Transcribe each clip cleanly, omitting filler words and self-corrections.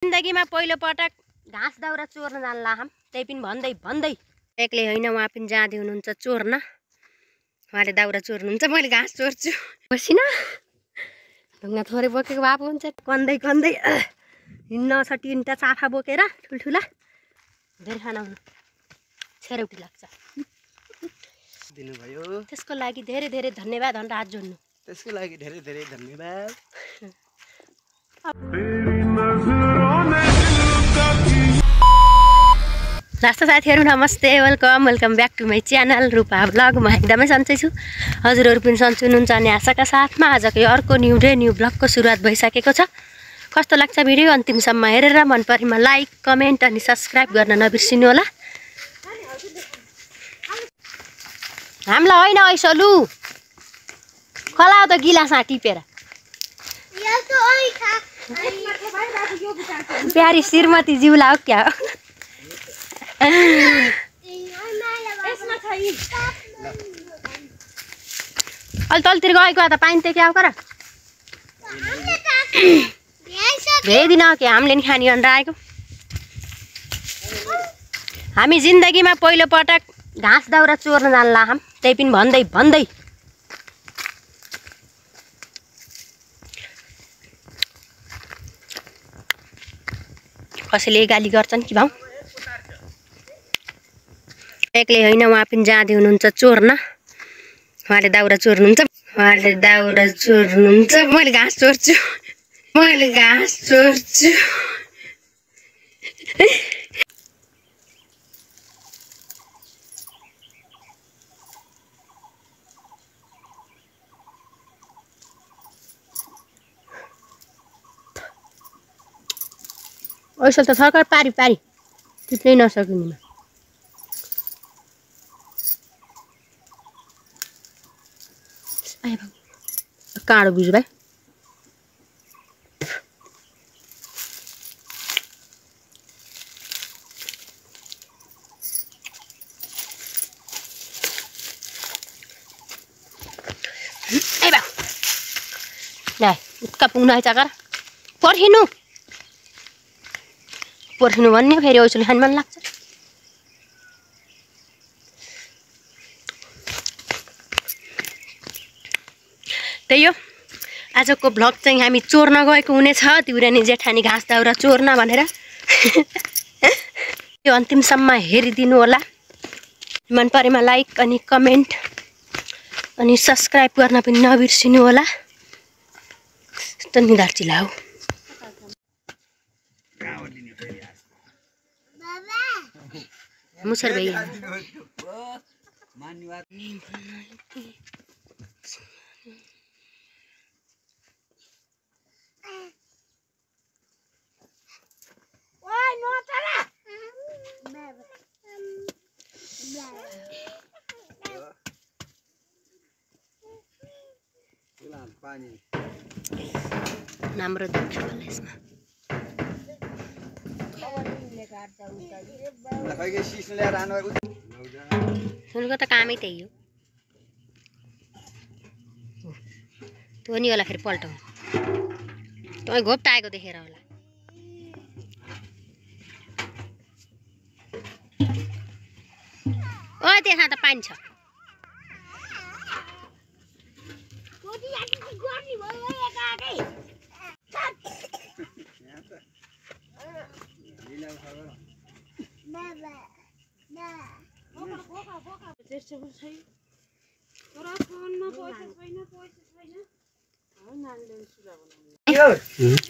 जिन्दगीमा पहिलो पटक घाँस दाउरा चोर्न जान लाम त्यही पनि भन्दै भन्दै एक्लै होइन उहाँ पनि जाँदै हुनुहुन्छ चोर्न उहाँले दाउरा चोर्नुहुन्छ मैले घाँस चोर्छु बसिन ढुङ्गा थोरै बोकेको बाबु हुन्छ कन्दै कन्दै हिँड्न छ तिनवटा चाफा बोकेर ठुल्ठुला धेरै खाना हुनु छेरौटी लाग्छ दिनुभयो त्यसको लागि धेरै धेरै धन्यवाद भनेर हात जोड्नु त्यसको लागि धेरै धेरै धन्यवाद नमस्ते साथीहरू नमस्ते welcome back to my channel Rupa blog म एकदमै सन्चै छु हजुरहरू पनि सन्चै हुनुहुन्छ अनि आशाका साथमा आजको यो अर्को न्यू डे न्यू ब्लगको सुरुवात भइसकेको छ कस्तो लाग्छ भिडियो अन्तिमसम्म हेरेर मन परेमा लाइक कमेन्ट अनि सब्सक्राइब गर्न नबिर्सिनु होला हामीलाई होइन ऐसलु खलाउ त गिलासमा टिपेर प्यारी श्रीमती जिउला हो क्या अलि तलतिर गएको त पानी त क्या कर भेदिन के हामीले नि खाने भनेर आएको हामी जिन्दगीमा पहिलो पटक घाँस दाउरा चोर्न जान लाम त्यही पनि भन्दै भन्दै कसैले गाली गर्छन् कि भाउ एक्लै होइन उहाँ पनि जाँदै हुनुहुन्छ चोर्न उहाँले दाउरा चोर्नुहुन्छ मैले घाँस चोर्छु ऐसल त सरकार पारी टिप्नै नसकिनेमा काँडो बिजु भाइ उत्का पुग्नु आइच कर पर्खिनु भन्ने फेरि औसले खानु मन लाग्छ त्यही हो आजको भ्लग चाहिँ हामी चोर्न गएको हुनेछ तिउरानी जेठानी घाँस दाउरा चोर्न भनेर यो अन्तिमसम्म हेरिदिनु होला मन परेमा लाइक अनि कमेन्ट अनि सब्सक्राइब गर्न पनि नबिर्सिनु होला त निधार चिलाऊ मुसर भाइ राम्रो देख्छ होला यसमा सुनको त कामै त्यही हो त्यो नि होला फेरि पल्टाउनु तपाईँ घोप्टाएको देखेर होला ओ त्यसमा त पानी छ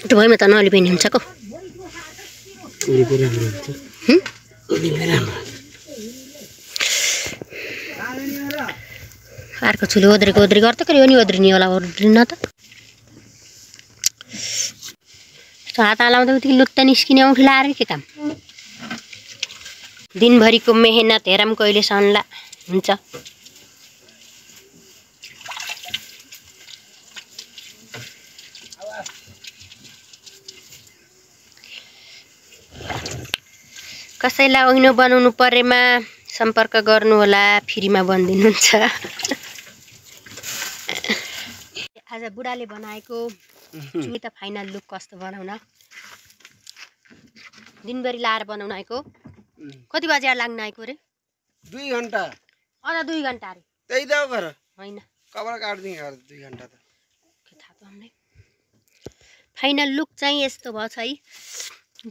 त्यो भएमा त नअलि पनि हुन्छ को अर्को छुले ओद्री गर्छ कि यो नि ओद्रिने होला ओद्रिन त हात हालाउँदा उति लुत्त निस्किने औँठी लाएर के काम दिनभरिको मेहनत हेरम कहिले सन्ला हुन्छ कसैलाई ओइनो बनाउनु परेमा सम्पर्क गर्नु होला फ्रीमा बनिदिनुहुन्छ आज बुढाले बनाएको चुई त फाइनल लुक कस्तो बनाउन दिनभरि लाएर बनाउन आएको कति बजे लाग्न आएको रे 2 घण्टा अझ 2 घण्टा अरे त्यही त गर होइन कपडा काट्दिन 2 घण्टा त के थाहा त हामीलाई फाइनल लुक चाहिँ यस्तो भयो छ है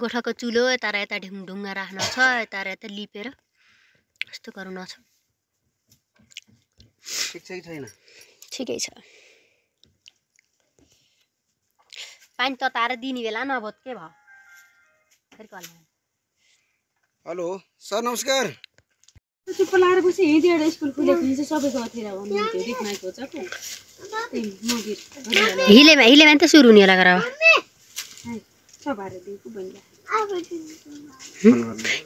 गोठाको चुलो यता र यता ढुङ्गा राख्न छ यता र यता लिपेर यस्तो गर्नु छ ठिक छ कि छैन ठिकै छ पानी तताएर दिने बेला नभोत के भयो फेरि कल हेलो सर नमस्कार चुप्प लाएर बसी हिँडेर स्कुल खुलेपछि चाहिँ सबैको अथेर भन्नुहुन्थ्यो रिकमाइको छ हिलेमा हिलेमा त सुरु हुने होला गर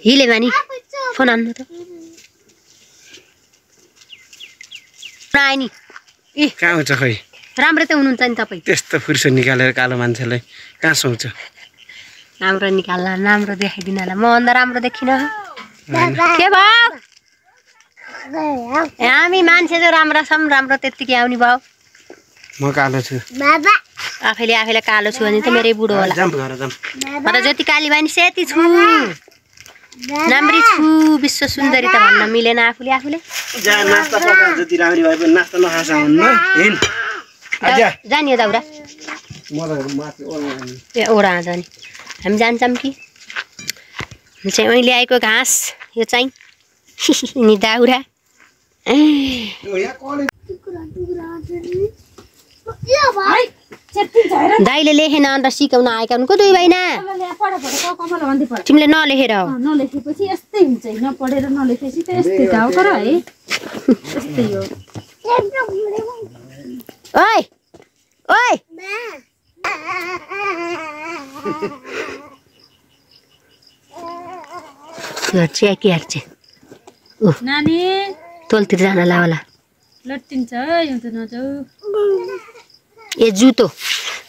हिलेमा नि फोन हान्नु त आए नि ए कहाँ हुन्छ खै राम्रो त हुनुहुन्छ नि तपाईँ त्यस्तो फुर्सद निकालेर कालो मान्छेलाई कहाँ सुहाउँछ राम्रो निकाल्न राम्रो देखाइदिनलाई म भन्दा राम्रो देखिन के भयो हामी मान्छे त राम्रो छौँ राम्रो त्यत्तिकै आउने भयो म कालो छु आफैले आफैलाई कालो छु भने त मेरै बुढो होला जाम घर जाम म त जति काली बानी सेती छु राम्री छु विश्व सुन्दरी त भन्न मिलेन आफूले आफूले जा नास्ता पका जति राम्री भए पनि नास्ता नखासा हुन्न हिँड आजा जानियो दाउरा म त माथि ओर्न ए ओरा जाने हामी जान्छौँ कि चाहिँ अहिले आएको घाँस यो चाहिँ नि दाउरा दाइले लेखेन अन्त सिकाउन आएका उनको 2 महिना तिमीले नलेखेर हो नलेखेपछि यस्तै हुन्छ नपढेर नलेखेपछि त यस्तै त हो तर है यस्तै हो ओइ ओइ के हेर्छ नानी तलतिर जान ला होला लट्टिन्छ यो त नजाऊ ए जुतो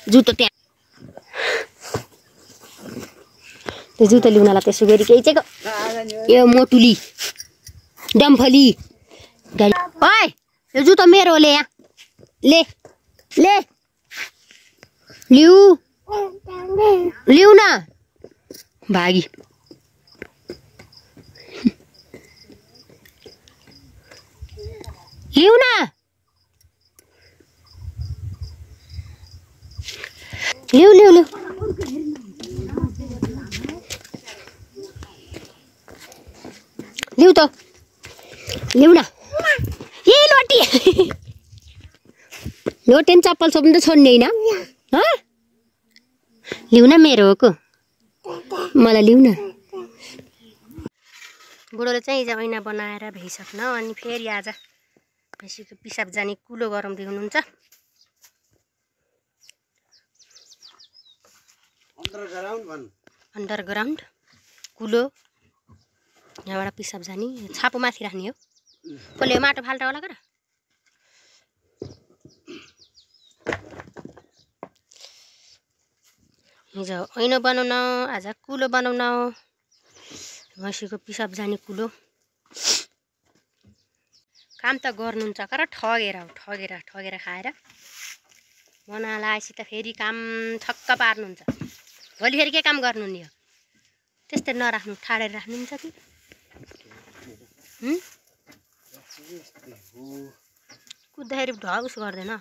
त्यहाँ त्यो जुतो ल्याउनलाई त्यसो गरी केही चाहिँ यो मोटुली डम्फली ओइ यो जुतो मेरो ले यहाँ ले ले लिउ न भागी लिउ न लिउ लिउ लिउ लिउ त लिउ न ए लोटी लोटेन चप्पल सोप्नु त छोड्ने होइन लिउ न मेरो हो को मलाई लिउ न बुढोले चाहिँ हिजो ऐना बनाएर भइसक्न अनि फेरि आज भैँसीको पिसाब जाने कुलो गराउँदै हुनुहुन्छ अन्डरग्राउन्ड कुलो यहाँबाट पिसाब जाने छापो माथि राख्ने हो कसले माटो फाल्टा होला गर हिजो ऐना बनाउन आज कुलो बनाउन भैँसीको पिसाब जाने कुलो काम त गर्नुहुन्छ तर ठगेर हो ठगेर खाएर बनाएर आएपछि त फेरि काम छक्क पार्नुहुन्छ भोलि फेरि के काम गर्नु नि हो त्यस्तै नराख्नु ठाडेर राख्नुहुन्छ कि कुद्दाखेरि ढगुस गर्दैन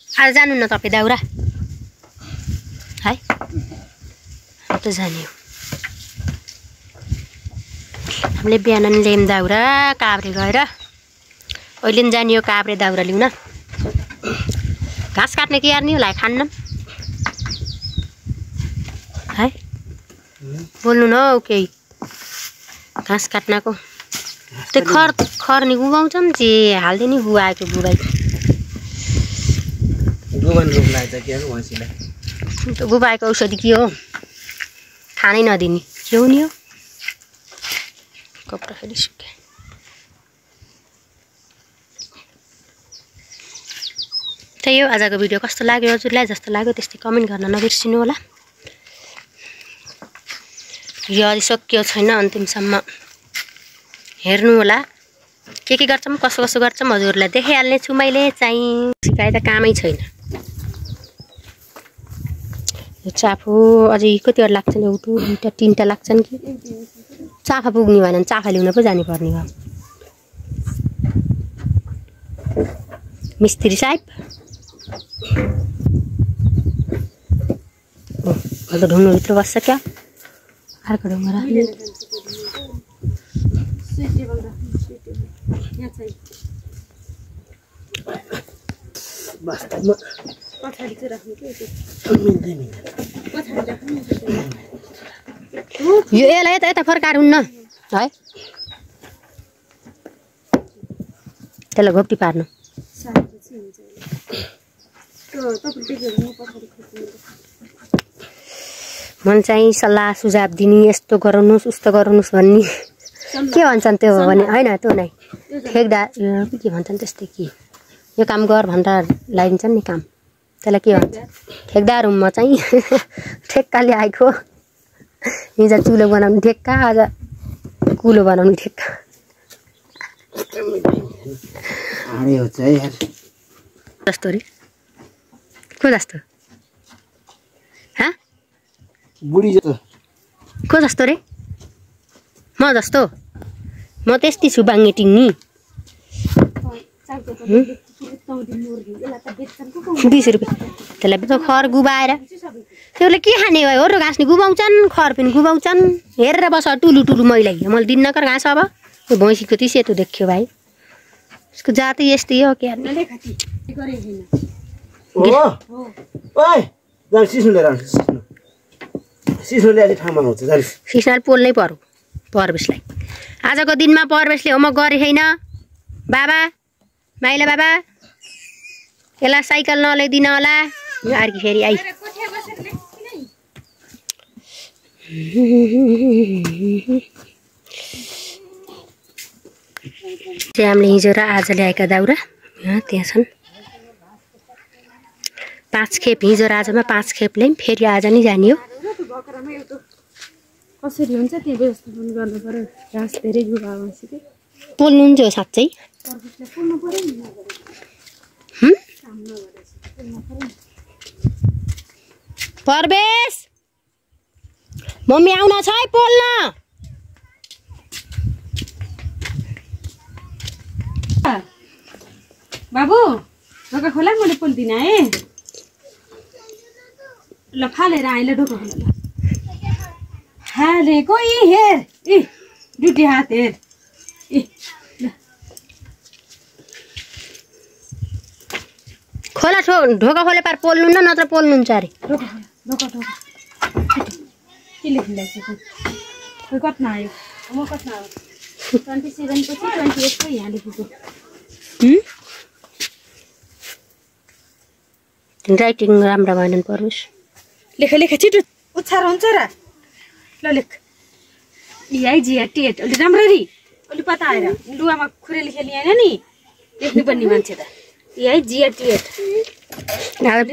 आज जानु न तपाईँ दाउरा है त जाने हो हामीले बिहान ल्यायौँ दाउरा काभ्रे गएर अहिले पनि जाने हो काभ्रे दाउरा लिउन घाँस काट्ने के यार्ने होला खान्न है बोल्नु न हौ केही घाँस काट्नको त्यो खर नि उगाउँछ नि जे हाल्दै नि गुवाएको बुबाई गुबाएको औषधि के हो खानै नदिने के हो नि हो कपडा फेरि सुक्यो त्यही हो आजको भिडियो कस्तो लाग्यो हजुरलाई जस्तो लाग्यो त्यस्तै कमेन्ट गर्न नबिर्सिनु होला यो अलि सकियो छैन अन्तिमसम्म हेर्नु होला के गर्छौँ कसो कसो गर्छौँ हजुरहरूलाई देखाइहाल्ने छु मैले चाहिँ सिकाइ त कामै छैन यो चाफो अझै कतिवटा लाग्छन् एउटा दुईवटा तिनवटा लाग्छन् कि चाफा पुग्ने भएन भने चाफा ल्याउन पो जानुपर्ने भयो मिस्त्री साहेब अन्त ढुङ्गाभित्र बस्छ क्या अर्को ढुङ्गा राख्ने वास्तवमा पछाडि चाहिँ राख्नु के मिल्दैन पछाडि राख्नु यो यसलाई यता फर्काएर हुन्न है त्यसलाई घोप्टी पार्नु साइडमा चाहिँ हुन्छ त्यो तपाईले देख्नु म पछाडि खस्नु मन चाहिँ सल्लाह सुझाव दिने यस्तो गराउनुस् उस्तो गराउनुस् भन्ने के भन्छन् त्यो हो भने होइन त्यो नै ठेकदार के भन्छन् त्यस्तै के यो काम गर भनेर लगाइदिन्छन् नि काम त्यसलाई के भन्छ ठेकदार हुँ म चाहिँ ठेक्काले आएको हिजो चुलो बनाउनु ठेक्का आज कुलो बनाउनु ठेक्का आडे हो चाहिँ यार जस्तो रे को जस्तो बुढी जस्तो को जस्तो रे म जस्तो म त्यस्तै छु बाङ्गेटिङ नि 20 रुपियाँ त्यसलाई त खर गुबाएर त्यसले के खाने भयो हो र घाँस नि गुबाउँछन् खर पनि गुबाउँछन् हेरेर बस टुलु टुलु मैलाई मैले दिन नकर घाँस अब त्यो भैँसीको ती सेतो देख्यो भाइ उसको जाति यस्तै हो क्या सिस्नु लिएर सिस्नु ल्याएर ठाउँमा आउँछ सिस्नाले पोल्नै पर्यो परवेशलाई आजको दिनमा परवेशले होमवर्क गरे छैन बाबा माइला बाबा यसलाई साइकल नल्याइदिन होला यो अर्की फेरि आइ हामीले हिजो र आज ल्याएका दाउरा त्यहाँ छन् 5 खेप हिजो र आजमा 5 खेप ल्यायौँ फेरि आज नै जाने हो कसरी हुन्छ त्यो व्यवस्थापन गर्नु पर्यो घाँस धेरै गुबा भएपछि के पोल्नुहुन्छ साँच्चै पोल्नु पर्यो नि परवेश मम्मी आउन छ है पोल्न बाबु ढोका खोला मैले पोल्दिनँ है ल फालेर आइले ढोका खोला ल हालेको हेर दुटी हात हेर खोला ढोका खोले पार पोल्नु न नत्र पोल्नुहुन्छ अरे ढोका ढोका ढोका के लेख्दैछ खोइ कतना आयो म कतना आयो 27 पछि 28 को यहाँ लेखेको राइटिङ राम्रो भएन परवेश लेख लेख छिटो उच्छार हुन्छ र ल लेख EIGHT अलि राम्ररी अलि पता आएर लुगामा खुरेली खेली हैन नि लेख्नु पर्ने मान्छे त EIGHT अब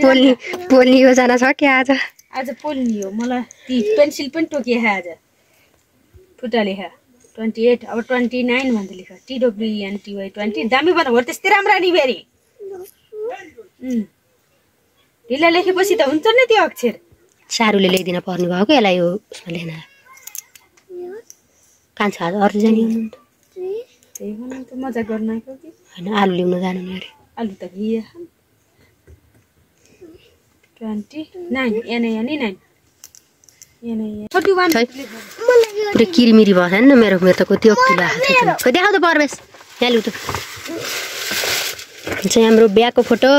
पोल्ने योजना छ क्या आज पोल्ने हो मलाई ती पेन्सिल पनि टोकिए आज फुटा लेखा 28 अब 29 भन्दै लेख TWENTY 20 दामी बना हो त्यस्तै राम्रो नि फेरि ढिला लेखेपछि त हुन्छ नि त्यो अक्षर सारूले ल्याइदिन पर्ने भयो कि यसलाई यो उसमा लेख्न कान्छा आज अरू जाने हुनुहुन्छ त्यही भन्न त मजा गर्न आएको कि होइन आलु ल्याउन जानु नि अरे आलु त घिया 29 NANI 31 पुरै किरिमिरी भयो नि मेरो त त्यो ठुलो आएको छ खोइ देखाउ त परवेश यहाँ लु त चाहिँ हाम्रो बिहाको फोटो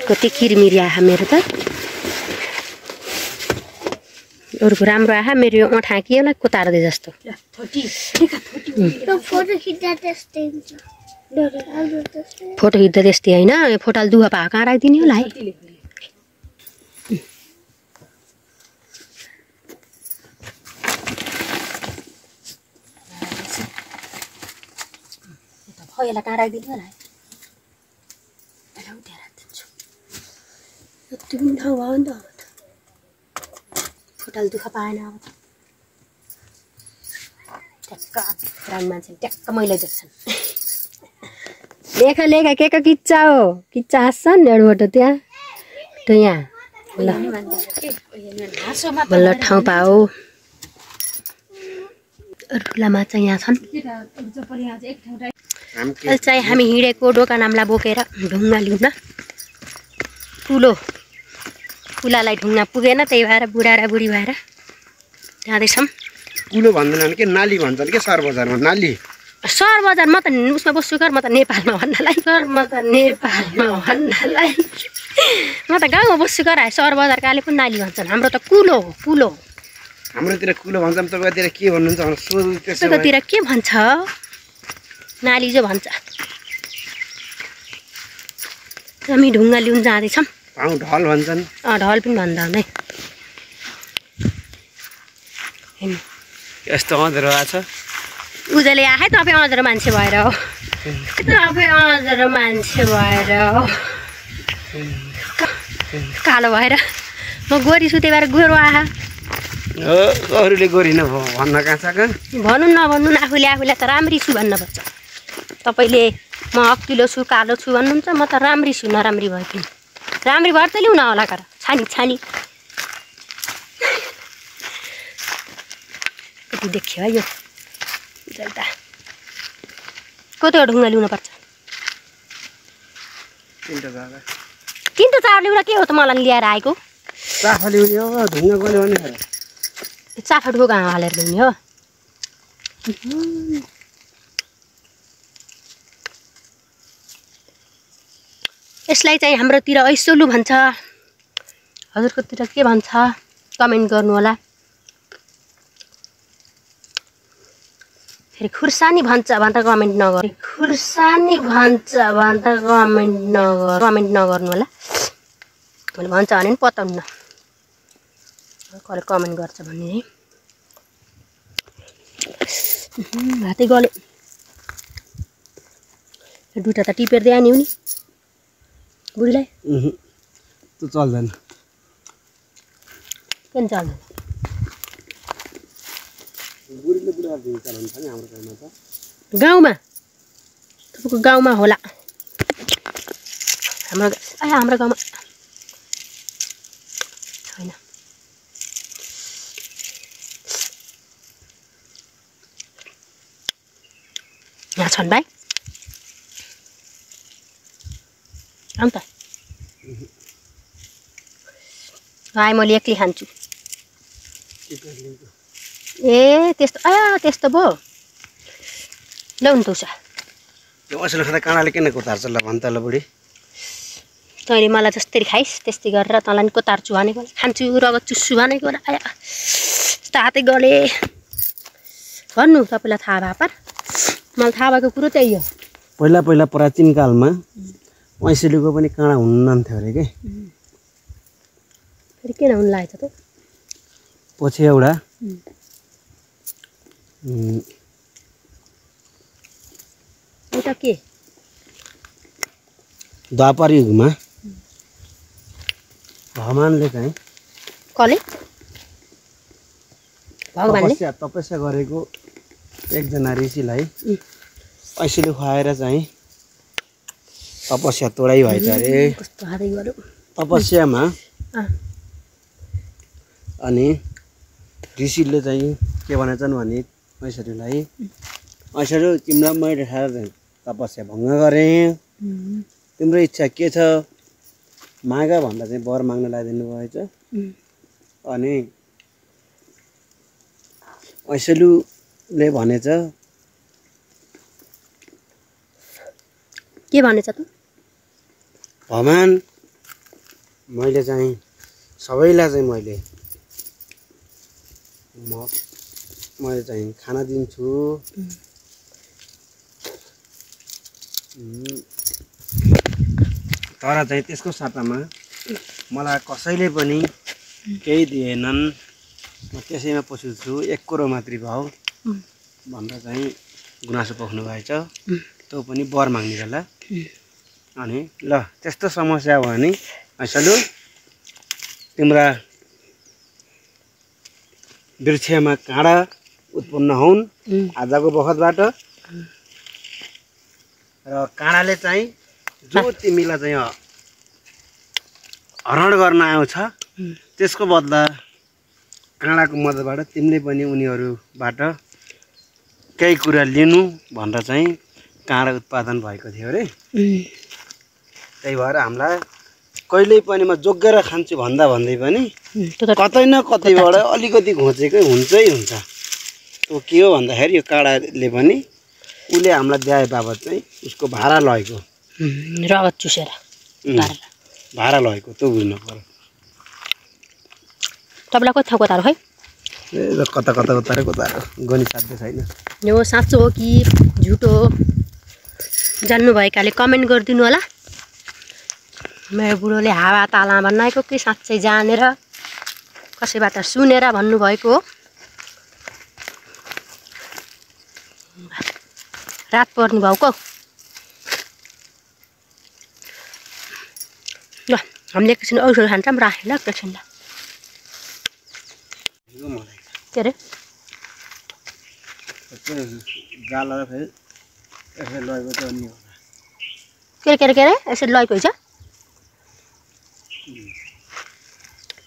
कति किरिमिरी आहा मेरो त अरूको राम्रो आहा मेरो यो ओठा के होला कोतार्दै जस्तो फोटो खिच्दा त्यस्तै होइन फोटोले दुःख पाएको कहाँ राखिदिने होला है यसलाई कहाँ राखिदिने होला है यति पनि ठाउँ भयो नि त अब त फोटोले दुःख पाएन अब त ट्याक्क पुरानो मान्छे ट्याक्क मैले देख्छन् लेखा लेखा के को किच्चा हो किच्चा हाँस्छन् एउटाबाट त्यहाँ त यहाँ ल बल्ल ठाउँ पाऊ रुला माछा यहाँ छन् चाहिँ हामी हिँडेको दोकान नामलाई बोकेर ढुङ्गा लिउन कुलालाई ढुङ्गा पुगेन त्यही भएर बुढा र बुढी भएर जाँदैछौँ कुलो भन्दैनन् के नाली भन्छन् के सहर बजारमा नाली सहर बजार म त उसमा बस्छु घर म त नेपालमा भन्नलाई म त गाउँमा बस्छु घर सहर बजार कालेबुङ नाली भन्छन् हाम्रो त कुलो हो कुलो हाम्रोतिर कुलो भन्छन् तपाईँतिर के भन्नुहुन्छ भनेर सोध्नु त्यसो तपाईँतिर के भन्छ नाली जो भन्छ हामी ढुङ्गा लिउन जाँदैछौँ ढल भन्छन् ढल पनि भन्दा नै यस्तो अँधेरो आछ उजले आए तपाईँ अँधेरो मान्छे भएर हो तपाईँ अँधेरो मान्छे भएर हो कालो भएर म गोरी छु त्यही भएर गोरो आहा अरूले गोरी भन्न कहाँ छ कहाँ भनौँ नभन्नु आफूलाई त राम्री छु भन्नुपर्छ तपाईँले म अकिलो छु कालो छु भन्नुहुन्छ म त राम्री छु नराम्री भयो कि राम्री भएर त ल्याउन होला कर छानी कति देखियो है यो जल्दा कति ढुङ्गा ल्याउनुपर्छ 3 4 ल्याउन के हो त मलाई ल्याएर आएको चाफा ल्याउने हो ढुङ्गा गल्यो भने चाफा ढोका हालेर ल्याउने हो यसलाई चाहिँ हाम्रोतिर ऐसोलु भन्छ हजुरकोतिर के भन्छ कमेन्ट गर्नु होला फेरि खुर्सानी भन्छ भन्दा कमेन्ट नगर्नु कमेन्ट नगर्नु होला मैले भन्छ भने पनि पताउनु कसले कमेन्ट गर्छ भन्ने है हातै गल्यो दुईटा त टिपेर दिए नि उनी बुढीलाई त्यो चल्दैन किन चल्दैन गाउँमा तपाईँको गाउँमा होला हाम्रो गाउँमा छैन यहाँ छन् भाइ आउँ त आए मैले एक्लै खान्छु ए त्यस्तो त्यस्तो भयो ल्याउनु त उसो असले खाँदा काँडाले किन कोतार्छ ल भन् त ल बुढी तैँले मलाई जस्तै खाइस् त्यस्तै गरेर तँलाई नि कोतार्छु भनेको खान्छु रगत चुस्छु भनेको आया यस्तो हातै गले भन्नु तपाईँलाई थाहा भए पर मलाई थाहा भएको कुरो त्यही हो पहिला प्राचीन कालमा ऐसेलुको पनि काँडा हुन्न थियो अरे के फेरि किन हुन लागेछ त पछि एउटा एउटा के द्वापर युगमा भगवानले चाहिँ कसले भगवानले तपस्या गरेको एकजना ऋषिलाई ऐसेलु खुवाएर चाहिँ तपस्या तोडाइ भएछ अरे तपस्यामा अनि ऋषिले चाहिँ के भनेछन् भने ऐश्वर्यलाई ऐश्वर्य तिमीलाई मैले खाएर तपस्या भङ्ग गरेँ तिम्रो इच्छा के छ माग भन्दा चाहिँ वर माग्न लगाइदिनु भएछ अनि ऐश्वर्यले भनेछ के भनेछ त भगवान मैले चाहिँ सबैलाई चाहिँ मैले चाहिँ खाना दिन्छु तर चाहिँ त्यसको सट्टामा मलाई कसैले पनि केही दिएनन् म त्यसैमा पशु छु 1 करोड मात्रै भाउ भनेर चाहिँ गुनासो पोख्नु भएछ त्यो पनि वर माग्ने बेला अनि ल त्यस्तो समस्या हो भने ऐसलु तिम्रा वृक्षमा काँडा उत्पन्न हुन् आजको बखतबाट। र काँडाले चाहिँ जो तिमीलाई चाहिँ हरण गर्न आउँछ त्यसको बदला काँडाको मद्दतबाट तिमीले पनि उनीहरूबाट केही कुरा लिनु भनेर चाहिँ काँडा उत्पादन भएको थियो अरे। त्यही भएर हामीलाई कहिल्यै पनि म जोगेर खान्छु भन्दै पनि कतै न कतैबाट अलिकति घोचेकै हुन्छै हुन्छ। त्यो के हो भन्दाखेरि यो काँडाले पनि उसले हामीलाई द्याए बाबत चाहिँ उसको भाडा लगेको रगत चुसेर भाडा लगेको त्यो बुझ्नु पर्यो। तपाईँलाई कति ठाउँको तारो है कता कता उतारेको तारो गनी साध्य छैन। यो साँचो हो कि झुटो हो जान्नुभएकाले कमेन्ट गरिदिनु होला। मेरो बुढोले हावा ताला बनाएको कि साँच्चै जानेर कसैबाट सुनेर भन्नुभएको हो। रात पर्नु भएको ल हामीले एकछिन औषध खान्छौँ राखेँ ल एकछिन ल के अरे के अरे यसरी लगेको हुन्छ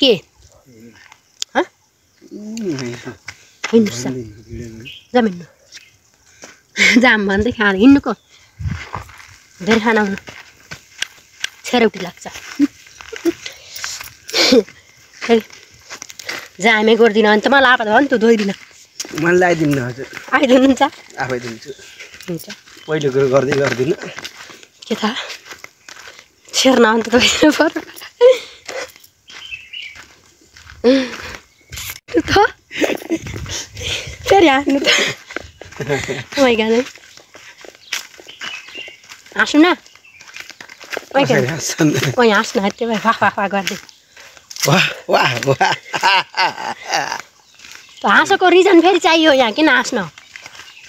के जमिन जाम भन्दै खाएर हिँड्नुको धेरै खाना आउनु छेरौटी लाग्छ। जामै गर्दिनँ भने त मलाई आपत भयो नि त धोइदिन मैले आइदिनु हजुर आइदिनुहुन्छ आफै दिन्छु हुन्छ पहिलो कुरो गर्दै गर्दिनँ के थाहा छेर्न अन्त धोइदिनु पर्यो त फेरि हाँस्नु त हाँस्नु न हाँस्नु त्यो भए फाफा गर्दै हाँसोको रिजन फेरि चाहियो यहाँ किन हाँस्न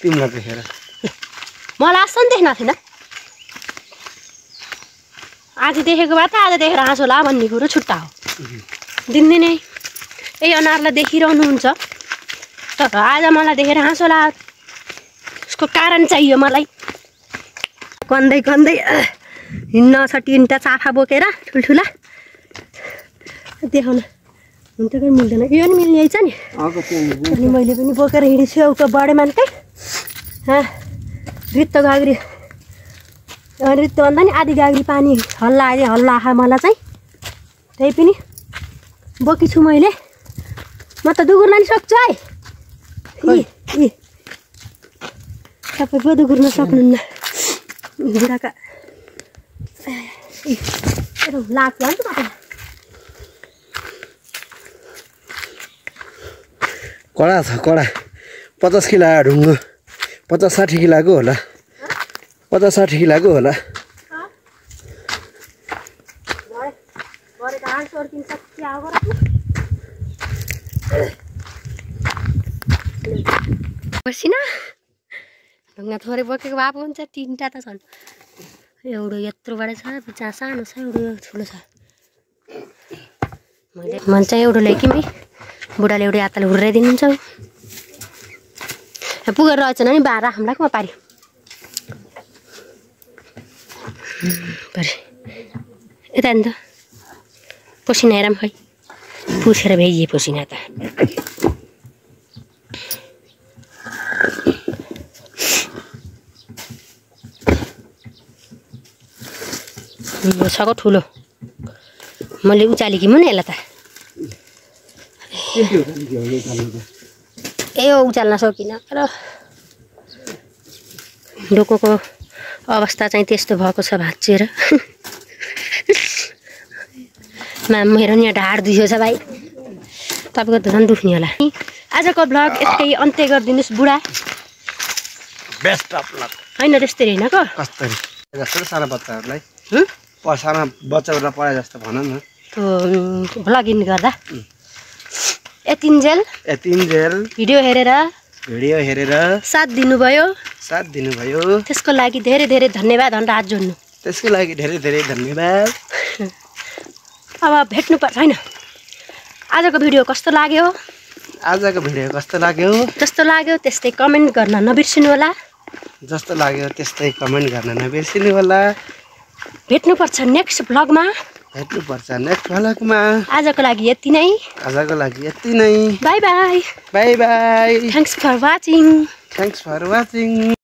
तिमीलाई देखेर मलाई हाँस्छ नि देख्न थिएन आज देखेको भए त आज देखेर हाँसो ला भन्ने कुरो छुट्टा हो दिनदिनै यही अनुहारलाई देखिरहनुहुन्छ तर आज मलाई देखेर हाँसो ला उसको कारण चाहियो मलाई कन्दै कन्दै हिँड्न छ तिनवटा चाफा बोकेर ठुल्ठुला देखाउन हुन्छ कि मिल्दैन यो नि मिल्ने छ नि अनि मैले पनि बोकेर हिँडेछु एउटा बडे मान्कै रित्तो गाग्री रित्तो भन्दा नि आधी गाग्री पानी हल्ला आयो मलाई चाहिँ त्यही पनि बोकेछु मैले म त दुगुर्न नि सक्छु है तपाईँ पो दुगुर्न सक्नुहुन्न बुढाका लाग्छ नि त कडा छ कडा 50 किलो ढुङ्गो 50-60 किलोको होला 50-60 किलोको होला बसिना ढुङ्गा थोरै बोकेको भए हुन्छ तिनवटा त छन् एउटा यत्रोबाट छ जहाँ सानो छ एउटा ठुलो छ मैले चाहिँ एउटा ल्याएँ कि बुढाले एउटा हातले हुर्राइदिनुहुन्छ पुगेर रहेछन् नि बाह्र हामीलाई म पारि यता नि त पसिना हेरौँ खै पुछेर भ्याइए पसिना त सको ठुलो मैले उचालेकी मुनि यसलाई त ए उचाल्न सकिनँ र डोकोको अवस्था चाहिँ त्यस्तो भएको छ भाँचिएर मेरो नि ढाड दुख्यो छ भाइ तपाईँको त झन् दुख्ने होला आजको ब्लग यस्तै अन्त्य गरिदिनुहोस् बुढा बेस्ट अफ लक होइन त्यस्तै होइन को कस्तरी जस्तो सानो बच्चाहरूलाई सानो बच्चाहरूलाई पढाए जस्तो भन न भ्लगिङ गर्दा यतिन्जेल भिडियो हेरेर साथ दिनुभयो त्यसको लागि धेरै धेरै धन्यवाद भनेर हात जोड्नु त्यसको लागि धेरै धेरै धन्यवाद अब भेट्नु पर्छ हैन आजको भिडियो कस्तो लाग्यो आजको भिडियो कस्तो लाग्यो जस्तो लाग्यो त्यस्तै कमेन्ट गर्न नबिर्सिनु होला जस्तो लाग्यो त्यस्तै कमेन्ट गर्न नबिर्सिनु होला भेट्नुपर्छ नेक्स्ट भ्लगमा भेट्नुपर्छ नेक्स्ट भ्लगमा आजको लागि यति नै आजको लागि यति नै bye bye bye bye thanks for watching thanks for watching